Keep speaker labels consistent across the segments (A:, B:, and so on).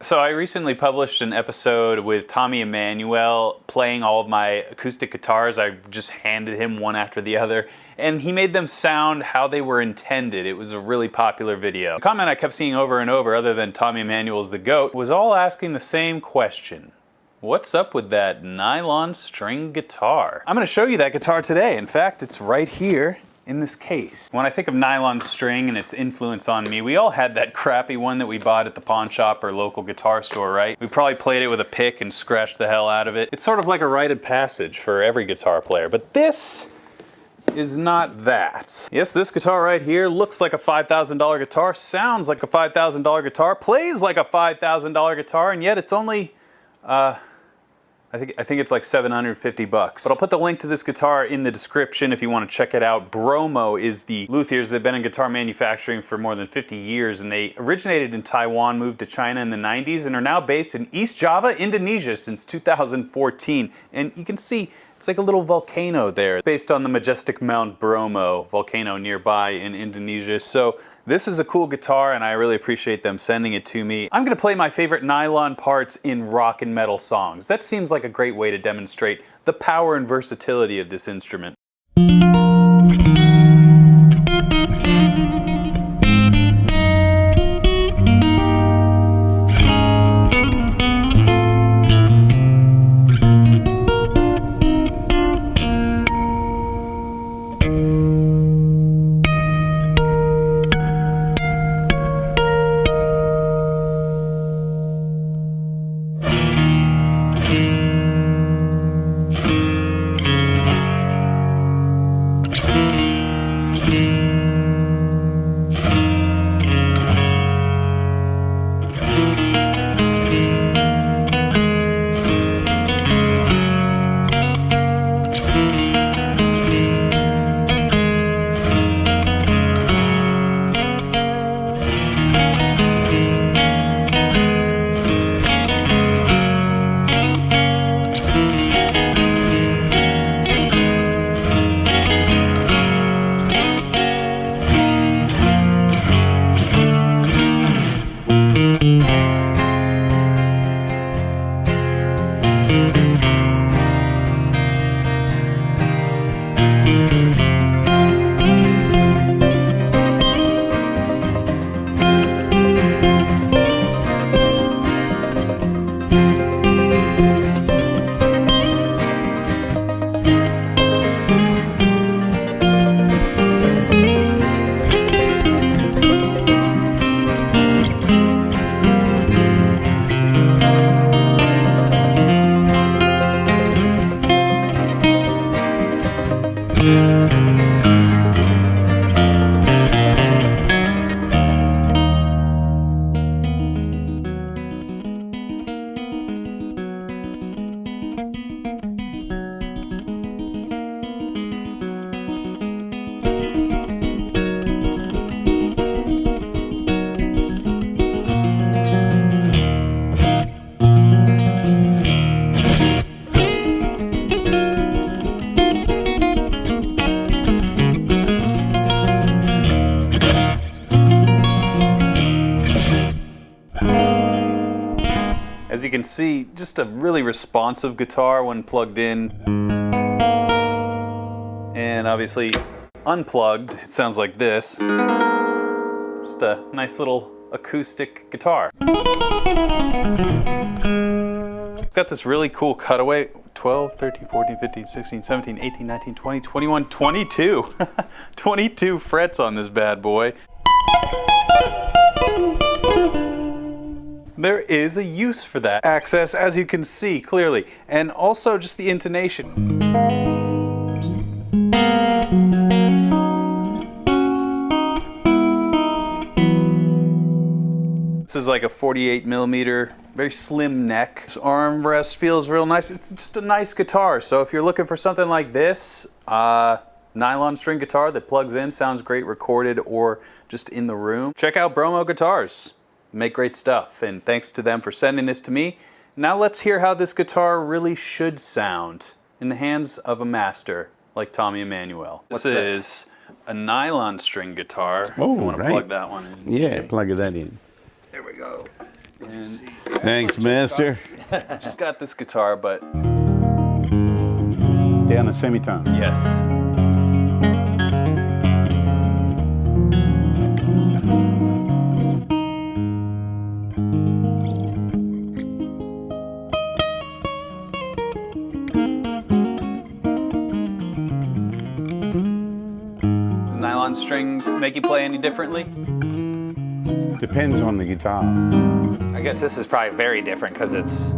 A: So I recently published an episode with Tommy Emmanuel playing all of my acoustic guitars. I just handed him one after the other, and he made them sound how they were intended. It was a really popular video. The comment I kept seeing over and over, other than Tommy Emmanuel's the GOAT, was all asking the same question. What's up with that nylon string guitar? I'm gonna show you that guitar today. In fact, it's right here in this case. When I think of nylon string and its influence on me, we all had that crappy one that we bought at the pawn shop or local guitar store, right? We probably played it with a pick and scratched the hell out of it. It's sort of like a rite of passage for every guitar player, but this is not that. Yes, this guitar right here looks like a $5,000 guitar, sounds like a $5,000 guitar, plays like a $5,000 guitar, and yet it's only, I think it's like 750 bucks. But I'll put the link to this guitar in the description if you want to check it out. Bromo is the luthiers. They've been in guitar manufacturing for more than 50 years, and they originated in Taiwan, moved to China in the 90s, and are now based in East Java, Indonesia since 2014. And you can see it's like a little volcano there, based on the majestic Mount Bromo volcano nearby in Indonesia. So this is a cool guitar, and I really appreciate them sending it to me. I'm gonna play my favorite nylon parts in rock and metal songs. That seems like a great way to demonstrate the power and versatility of this instrument. As you can see, just a really responsive guitar when plugged in. And obviously unplugged, it sounds like this. Just a nice little acoustic guitar. It's got this really cool cutaway. 12, 13, 14, 15, 16, 17, 18, 19, 20, 21, 22. 22 frets on this bad boy. There is a use for that access, as you can see clearly, and also just the intonation. This is like a 48 millimeter, very slim neck. This armrest feels real nice. It's just a nice guitar. So if you're looking for something like this, nylon string guitar that plugs in, sounds great recorded or just in the room, check out Bromo Guitars. Make great stuff, and thanks to them for sending this to me. Now let's hear how this guitar really should sound in the hands of a master like Tommy Emmanuel. This is a nylon string guitar.
B: Oh,
A: if you want to plug that one in.
B: Yeah, plug that in.
C: There we go.
A: And
B: Thanks, master.
A: just got this guitar, but
B: Down a semitone.
A: yes. Nylon-String make you play any differently?
B: Depends on the guitar.
C: I guess this is probably very different because it's...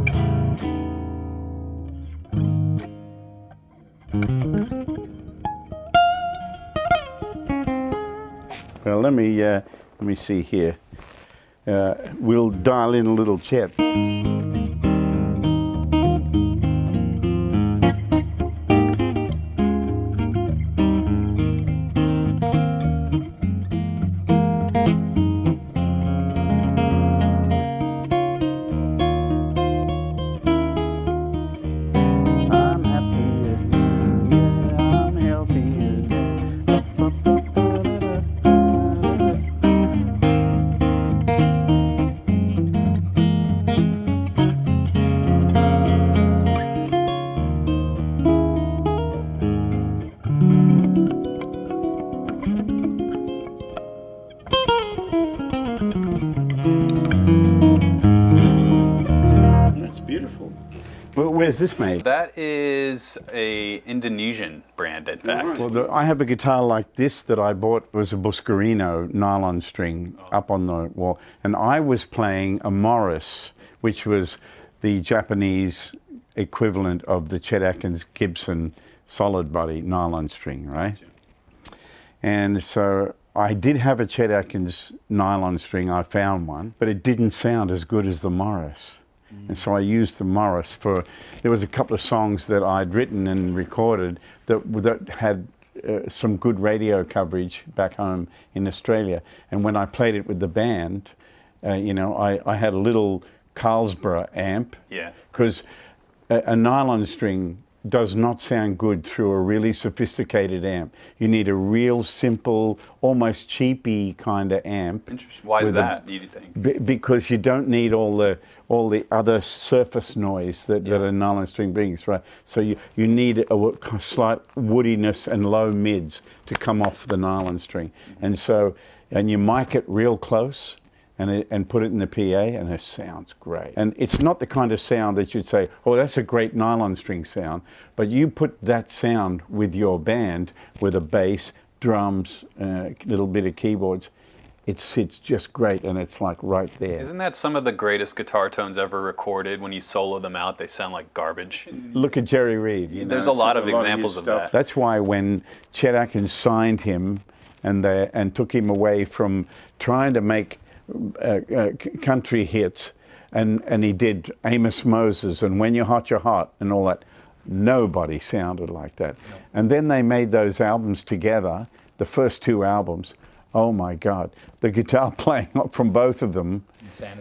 B: Well, let me see here. We'll dial in a little Chet. I'm happier, yeah, I'm healthier. That's beautiful. Well, where's this made?
A: That is a Indonesian brand, in fact.
B: Well, I have a guitar like this that I bought. It was a Buscarino nylon string up on the wall. And I was playing a Morris, which was the Japanese equivalent of the Chet Atkins Gibson solid body nylon string, right? And so I did have a Chet Atkins nylon string. I found one, but it didn't sound as good as the Morris. And so I used the Morris for, there was a couple of songs that I'd written and recorded that had some good radio coverage back home in Australia. And when I played it with the band, you know, I had a little Carlsbad amp.
A: Yeah.
B: Because a nylon string does not sound good through a really sophisticated amp. You need a real simple, almost cheapy kind of amp.
A: Interesting. Why is that, do you think?
B: Because you don't need all the other surface noise that a nylon string brings, right? So you need a slight woodiness and low mids to come off the nylon string. And so, and you mic it real close and put it in the PA, and it sounds great. And it's not the kind of sound that you'd say, oh, that's a great nylon string sound, but you put that sound with your band, with a bass, drums, a little bit of keyboards, it sits just great, and it's like right there.
A: Isn't that some of the greatest guitar tones ever recorded? When you solo them out, they sound like garbage.
B: Look at Jerry Reed. You
A: There's
B: know,
A: a lot of examples of that.
B: That's why when Chet Atkins signed him and took him away from trying to make country hits, and he did Amos Moses and When You're Hot, You're Hot and all that, nobody sounded like that. No. And then they made those albums together, the first two albums. Oh my God, the guitar playing from both of them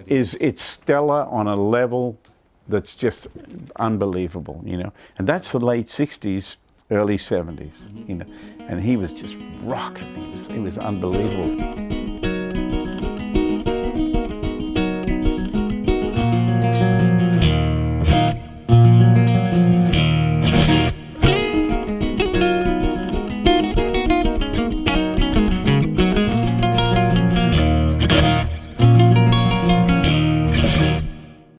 B: it's stellar on a level that's just unbelievable, you know. And that's the late 60s, early 70s, you know. And he was just rocking. It was unbelievable.